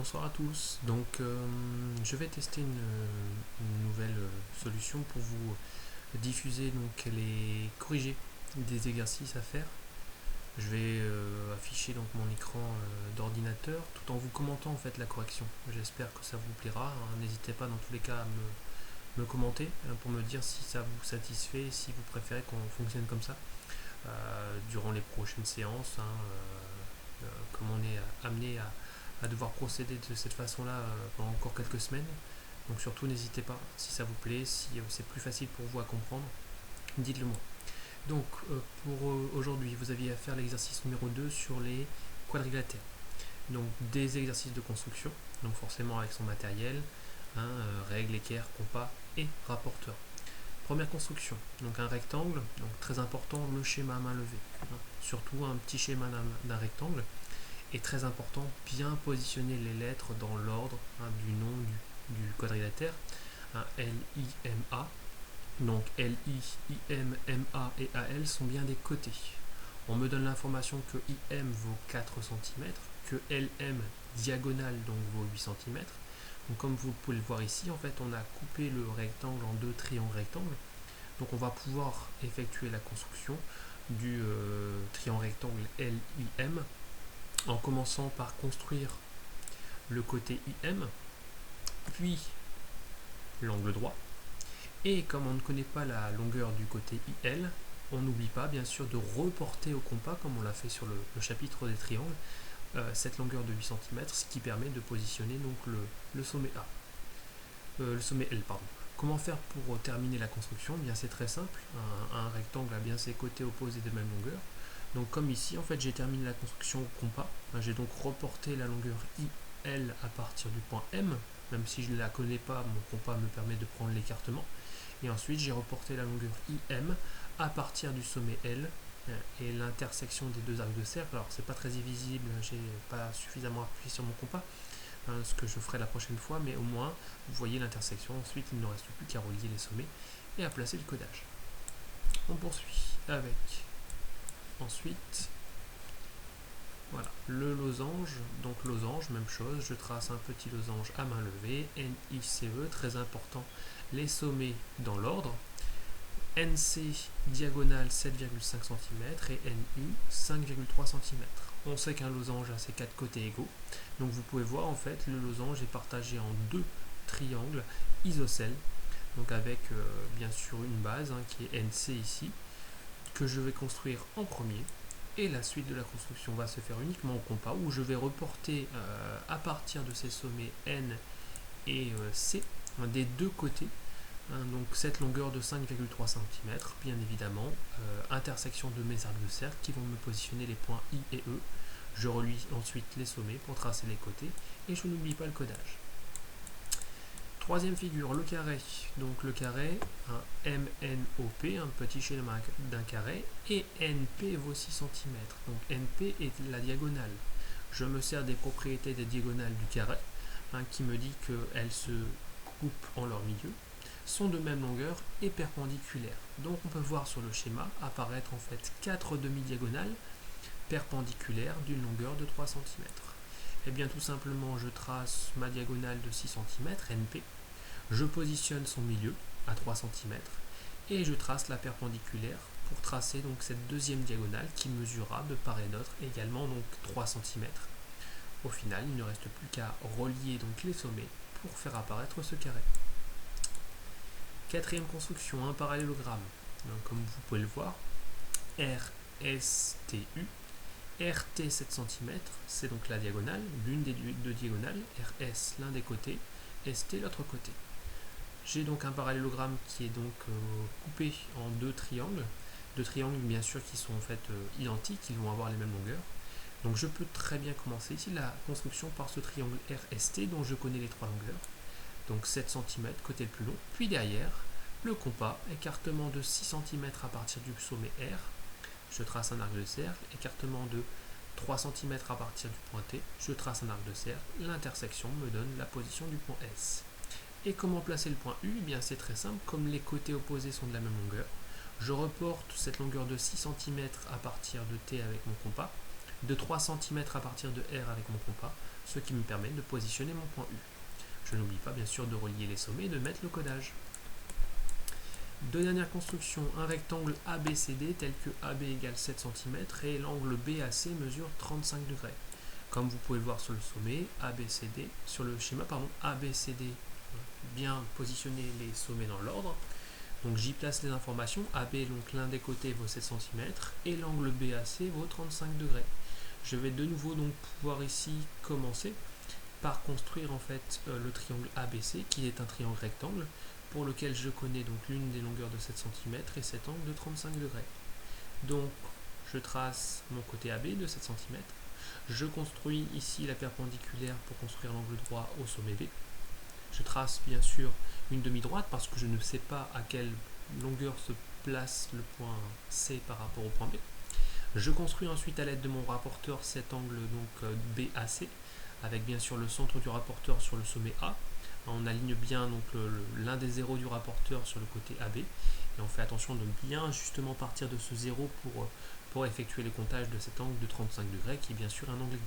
Bonsoir à tous. Donc, je vais tester une nouvelle solution pour vous diffuser donc les corriger des exercices à faire. Je vais afficher donc mon écran d'ordinateur tout en vous commentant en fait la correction. J'espère que ça vous plaira, hein. N'hésitez pas dans tous les cas à me commenter pour me dire si ça vous satisfait, si vous préférez qu'on fonctionne comme ça durant les prochaines séances, hein, comme on est amené à devoir procéder de cette façon-là pendant encore quelques semaines. Donc surtout n'hésitez pas, si ça vous plaît, si c'est plus facile pour vous à comprendre, dites-le moi. Donc pour aujourd'hui, vous aviez à faire l'exercice numéro 2 sur les quadrilatères. Donc des exercices de construction, donc forcément avec son matériel, hein, règles, équerre, compas et rapporteur. Première construction, donc un rectangle, donc très important le schéma à main levée, hein, surtout un petit schéma d'un rectangle. Et très important, bien positionner les lettres dans l'ordre, hein, du nom du quadrilatère, hein, L, I, M, A. Donc L, I, M, A et AL sont bien des côtés. On me donne l'information que IM vaut 4 cm, que LM diagonale donc vaut 8 cm. Donc comme vous pouvez le voir ici, en fait on a coupé le rectangle en deux triangles rectangles. Donc on va pouvoir effectuer la construction du triangle rectangle LIM en commençant par construire le côté IM, puis l'angle droit. Et comme on ne connaît pas la longueur du côté IL, on n'oublie pas bien sûr de reporter au compas, comme on l'a fait sur le chapitre des triangles, cette longueur de 8 cm, ce qui permet de positionner donc le sommet A. Le sommet L, pardon. Comment faire pour terminer la construction? Bien, c'est très simple. Un rectangle a bien ses côtés opposés de même longueur. Donc comme ici, en fait, j'ai terminé la construction au compas. J'ai donc reporté la longueur IL à partir du point M. Même si je ne la connais pas, mon compas me permet de prendre l'écartement. Et ensuite, j'ai reporté la longueur IM à partir du sommet L et l'intersection des deux arcs de cercle. Alors, c'est pas très visible, j'ai pas suffisamment appuyé sur mon compas, ce que je ferai la prochaine fois, mais au moins, vous voyez l'intersection. Ensuite, il ne reste plus qu'à relier les sommets et à placer le codage. On poursuit avec ensuite, voilà, le losange. Donc losange, même chose, je trace un petit losange à main levée, NICE, très important, les sommets dans l'ordre, NC diagonale 7,5 cm et NI 5,3 cm. On sait qu'un losange a ses quatre côtés égaux, donc vous pouvez voir en fait le losange est partagé en deux triangles isocèles, donc avec bien sûr une base, hein, qui est NC ici, que je vais construire en premier. Et la suite de la construction va se faire uniquement au compas, où je vais reporter à partir de ces sommets N et C, hein, des deux côtés, hein, donc cette longueur de 5,3 cm, bien évidemment, intersection de mes arcs de cercle qui vont me positionner les points I et E. Je relie ensuite les sommets pour tracer les côtés, et je n'oublie pas le codage. Troisième figure, le carré. Donc le carré, un MNOP, un petit schéma d'un carré, et NP vaut 6 cm. Donc NP est la diagonale. Je me sers des propriétés des diagonales du carré, hein, qui me dit qu'elles se coupent en leur milieu, sont de même longueur et perpendiculaires. Donc on peut voir sur le schéma apparaître en fait 4 demi-diagonales perpendiculaires d'une longueur de 3 cm. Et bien tout simplement, je trace ma diagonale de 6 cm, NP, je positionne son milieu à 3 cm et je trace la perpendiculaire pour tracer donc cette deuxième diagonale qui mesurera de part et d'autre également donc 3 cm. Au final, il ne reste plus qu'à relier donc les sommets pour faire apparaître ce carré. Quatrième construction, un parallélogramme. Donc, comme vous pouvez le voir, RSTU. RT 7 cm, c'est donc la diagonale, l'une des deux diagonales, RS l'un des côtés, ST l'autre côté. J'ai donc un parallélogramme qui est donc coupé en deux triangles bien sûr qui sont en fait identiques, ils vont avoir les mêmes longueurs. Donc je peux très bien commencer ici la construction par ce triangle RST dont je connais les trois longueurs. Donc 7 cm côté le plus long, puis derrière le compas, écartement de 6 cm à partir du sommet R. Je trace un arc de cercle, écartement de 3 cm à partir du point T, je trace un arc de cercle, l'intersection me donne la position du point S. Et comment placer le point U? Eh bien c'est très simple, comme les côtés opposés sont de la même longueur, je reporte cette longueur de 6 cm à partir de T avec mon compas, de 3 cm à partir de R avec mon compas, ce qui me permet de positionner mon point U. Je n'oublie pas bien sûr de relier les sommets et de mettre le codage. Deux dernières constructions, un rectangle ABCD tel que AB égale 7 cm et l'angle BAC mesure 35 degrés. Comme vous pouvez le voir sur le sommet, ABCD, sur le schéma, ABCD, bien positionner les sommets dans l'ordre. Donc j'y place les informations, AB, donc l'un des côtés vaut 7 cm et l'angle BAC vaut 35 degrés. Je vais de nouveau donc pouvoir ici commencer par construire en fait le triangle ABC qui est un triangle rectangle pour lequel je connais donc l'une des longueurs de 7 cm et cet angle de 35 degrés. Donc je trace mon côté AB de 7 cm, je construis ici la perpendiculaire pour construire l'angle droit au sommet B. Je trace bien sûr une demi-droite parce que je ne sais pas à quelle longueur se place le point C par rapport au point B. Je construis ensuite à l'aide de mon rapporteur cet angle donc BAC avec bien sûr le centre du rapporteur sur le sommet A. On aligne bien donc l'un des zéros du rapporteur sur le côté AB et on fait attention de bien justement partir de ce zéro pour effectuer le comptage de cet angle de 35 degrés qui est bien sûr un angle aigu.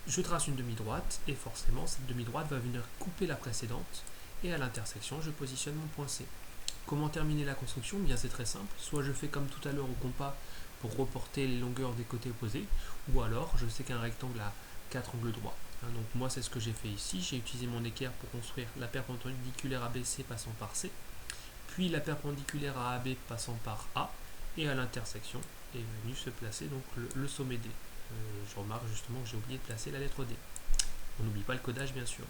Je trace une demi-droite et forcément cette demi-droite va venir couper la précédente et à l'intersection je positionne mon point C. Comment terminer la construction? Bien c'est très simple, soit je fais comme tout à l'heure au compas pour reporter les longueurs des côtés opposés, ou alors je sais qu'un rectangle a 4 angles droits. Donc moi c'est ce que j'ai fait ici, j'ai utilisé mon équerre pour construire la perpendiculaire ABC passant par C, puis la perpendiculaire à AB passant par A, et à l'intersection est venu se placer donc le sommet D. Je remarque justement que j'ai oublié de placer la lettre D. On n'oublie pas le codage bien sûr.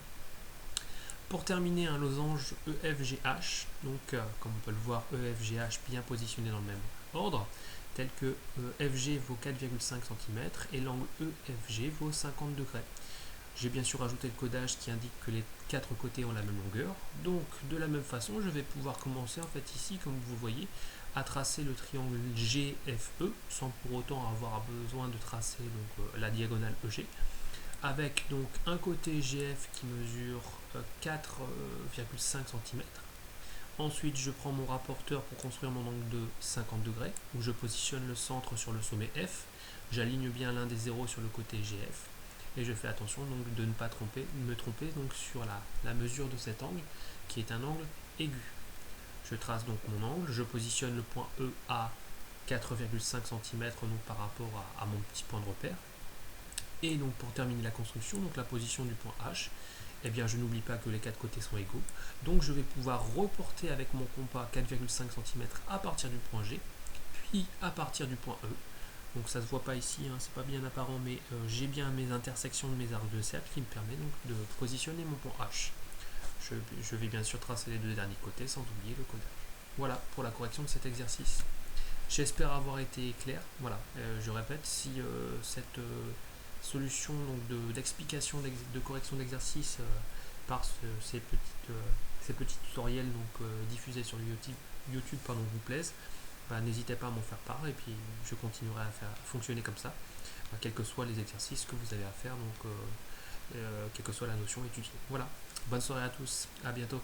Pour terminer un losange EFGH, donc comme on peut le voir EFGH bien positionné dans le même ordre, tel que FG vaut 4,5 cm et l'angle EFG vaut 50 degrés. J'ai bien sûr ajouté le codage qui indique que les quatre côtés ont la même longueur. Donc de la même façon, je vais pouvoir commencer en fait ici, comme vous voyez, à tracer le triangle GFE sans pour autant avoir besoin de tracer donc, la diagonale EG. Avec donc un côté GF qui mesure 4,5 cm. Ensuite, je prends mon rapporteur pour construire mon angle de 50 degrés, où je positionne le centre sur le sommet F. J'aligne bien l'un des zéros sur le côté GF. Et je fais attention donc de ne pas me tromper donc sur la mesure de cet angle, qui est un angle aigu. Je trace donc mon angle, je positionne le point E à 4,5 cm donc par rapport à mon petit point de repère. Et donc pour terminer la construction, donc la position du point H, eh bien je n'oublie pas que les quatre côtés sont égaux. Donc je vais pouvoir reporter avec mon compas 4,5 cm à partir du point G, puis à partir du point E. Donc ça ne se voit pas ici, hein, c'est pas bien apparent, mais j'ai bien mes intersections de mes arcs de cercle qui me permet donc de positionner mon point H. Je vais bien sûr tracer les deux derniers côtés sans oublier le codage. Voilà pour la correction de cet exercice. J'espère avoir été clair. Voilà, je répète, si cette solution d'explication de correction d'exercice par ces petits tutoriels donc, diffusés sur YouTube vous plaisent, n'hésitez pas à m'en faire part et puis je continuerai à faire fonctionner comme ça, quels que soient les exercices que vous avez à faire, donc quelle que soit la notion étudiée. Voilà, bonne soirée à tous, à bientôt.